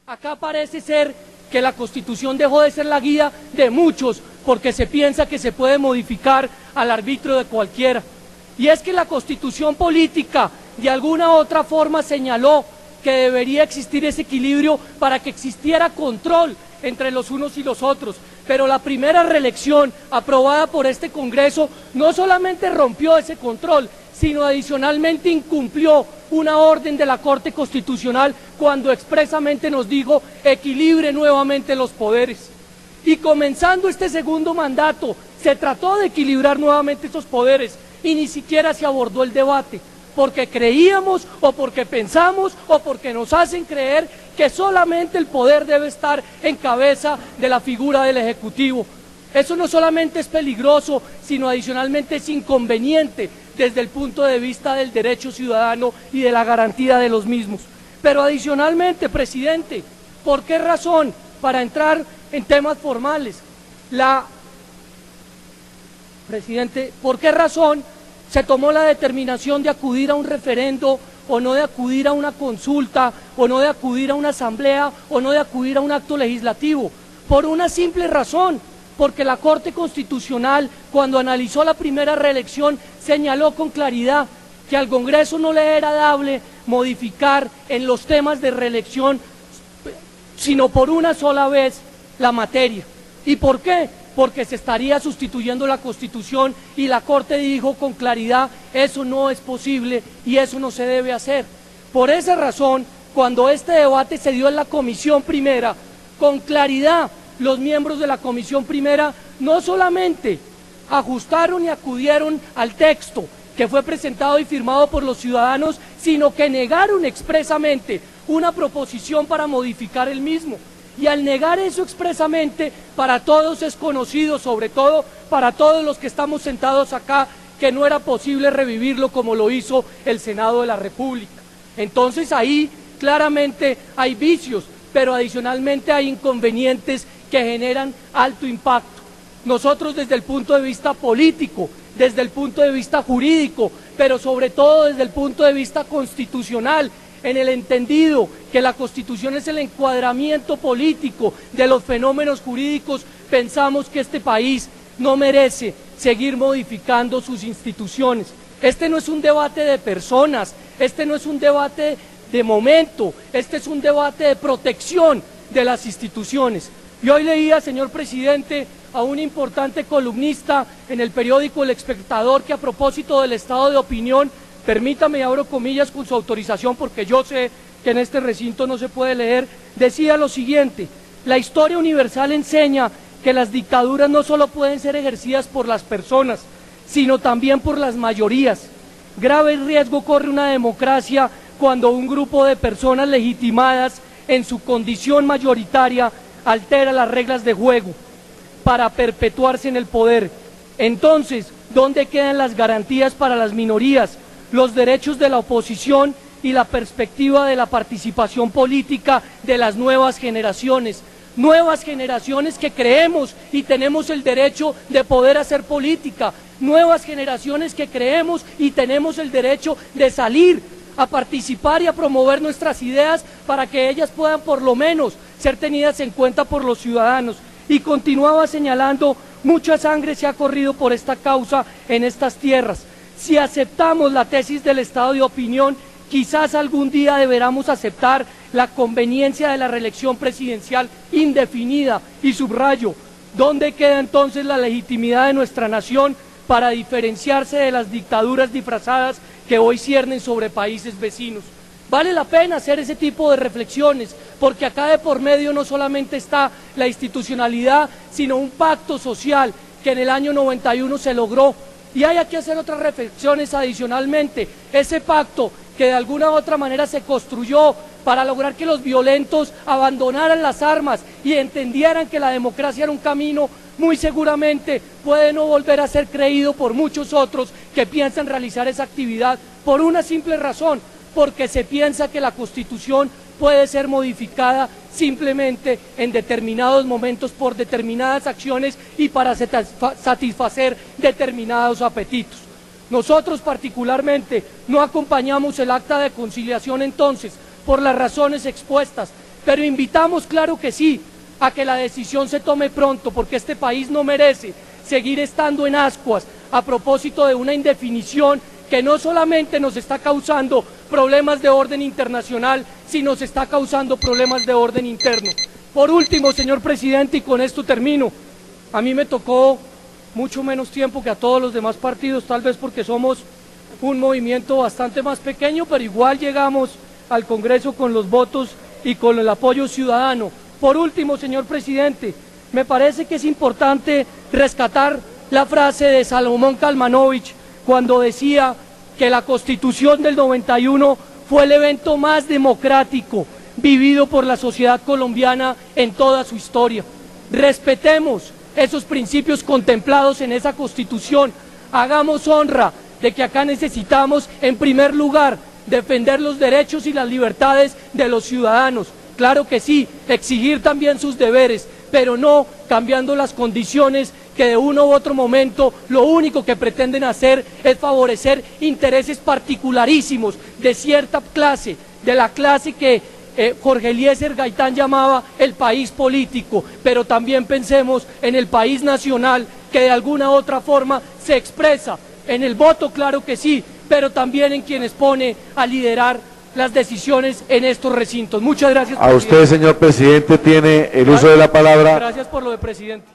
Acá parece ser que la Constitución dejó de ser la guía de muchos porque se piensa que se puede modificar al arbitrio de cualquiera. Y es que la Constitución política de alguna u otra forma señaló que debería existir ese equilibrio para que existiera control entre los unos y los otros. Pero la primera reelección aprobada por este Congreso no solamente rompió ese control, sino adicionalmente incumplió una orden de la Corte Constitucional cuando expresamente nos dijo equilibre nuevamente los poderes. Y comenzando este segundo mandato, se trató de equilibrar nuevamente esos poderes y ni siquiera se abordó el debate, porque creíamos o porque pensamos o porque nos hacen creer que solamente el poder debe estar en cabeza de la figura del Ejecutivo. Eso no solamente es peligroso, sino adicionalmente es inconveniente desde el punto de vista del derecho ciudadano y de la garantía de los mismos. Pero adicionalmente, presidente, ¿por qué razón? Para entrar en temas formales, presidente, ¿por qué razón se tomó la determinación de acudir a un referendo o no de acudir a una consulta o no de acudir a una asamblea o no de acudir a un acto legislativo? Por una simple razón, porque la Corte Constitucional, cuando analizó la primera reelección, señaló con claridad que al Congreso no le era dable modificar en los temas de reelección, sino por una sola vez la materia. ¿Y por qué? Porque se estaría sustituyendo la Constitución y la Corte dijo con claridad, eso no es posible y eso no se debe hacer. Por esa razón, cuando este debate se dio en la Comisión Primera, con claridad, los miembros de la Comisión Primera no solamente ajustaron y acudieron al texto que fue presentado y firmado por los ciudadanos, sino que negaron expresamente una proposición para modificar el mismo. Y al negar eso expresamente, para todos es conocido, sobre todo para todos los que estamos sentados acá, que no era posible revivirlo como lo hizo el Senado de la República. Entonces ahí claramente hay vicios, pero adicionalmente hay inconvenientes que generan alto impacto. Nosotros desde el punto de vista político, desde el punto de vista jurídico, pero sobre todo desde el punto de vista constitucional, en el entendido que la Constitución es el encuadramiento político de los fenómenos jurídicos, pensamos que este país no merece seguir modificando sus instituciones. Este no es un debate de personas, este no es un debate de momento, este es un debate de protección de las instituciones. Y hoy leía, señor presidente, a un importante columnista en el periódico El Espectador que a propósito del estado de opinión, permítame, abro comillas con su autorización porque yo sé que en este recinto no se puede leer, decía lo siguiente: la historia universal enseña que las dictaduras no solo pueden ser ejercidas por las personas, sino también por las mayorías. Grave riesgo corre una democracia cuando un grupo de personas legitimadas en su condición mayoritaria altera las reglas de juego para perpetuarse en el poder. Entonces, ¿dónde quedan las garantías para las minorías, los derechos de la oposición y la perspectiva de la participación política de las nuevas generaciones? Nuevas generaciones que creemos y tenemos el derecho de poder hacer política, nuevas generaciones que creemos y tenemos el derecho de salir a participar y a promover nuestras ideas para que ellas puedan por lo menos ser tenidas en cuenta por los ciudadanos. Y continuaba señalando, mucha sangre se ha corrido por esta causa en estas tierras. Si aceptamos la tesis del estado de opinión, quizás algún día deberamos aceptar la conveniencia de la reelección presidencial indefinida. Y subrayo, ¿dónde queda entonces la legitimidad de nuestra nación para diferenciarse de las dictaduras disfrazadas que hoy ciernen sobre países vecinos? Vale la pena hacer ese tipo de reflexiones, porque acá de por medio no solamente está la institucionalidad, sino un pacto social que en el año 91 se logró. Y hay que hacer otras reflexiones adicionalmente. Ese pacto que de alguna u otra manera se construyó para lograr que los violentos abandonaran las armas y entendieran que la democracia era un camino, muy seguramente puede no volver a ser creído por muchos otros que piensan realizar esa actividad por una simple razón, porque se piensa que la Constitución puede ser modificada simplemente en determinados momentos por determinadas acciones y para satisfacer determinados apetitos. Nosotros particularmente no acompañamos el acta de conciliación entonces por las razones expuestas, pero invitamos, claro que sí, a que la decisión se tome pronto, porque este país no merece seguir estando en ascuas a propósito de una indefinición que no solamente nos está causando problemas de orden internacional, sino nos está causando problemas de orden interno. Por último, señor presidente, y con esto termino, a mí me tocó mucho menos tiempo que a todos los demás partidos, tal vez porque somos un movimiento bastante más pequeño, pero igual llegamos al Congreso con los votos y con el apoyo ciudadano. Por último, señor presidente, me parece que es importante rescatar la frase de Salomón Kalmanovich cuando decía que la Constitución del 91 fue el evento más democrático vivido por la sociedad colombiana en toda su historia. Respetemos esos principios contemplados en esa Constitución, hagamos honra de que acá necesitamos, en primer lugar, defender los derechos y las libertades de los ciudadanos. Claro que sí, exigir también sus deberes, pero no cambiando las condiciones que de uno u otro momento lo único que pretenden hacer es favorecer intereses particularísimos de cierta clase, de la clase que Jorge Eliezer Gaitán llamaba el país político, pero también pensemos en el país nacional que de alguna u otra forma se expresa en el voto, claro que sí, pero también en quienes pone a liderar las decisiones en estos recintos. Muchas gracias. A usted, señor presidente, tiene el uso de la palabra. Gracias por lo de presidente.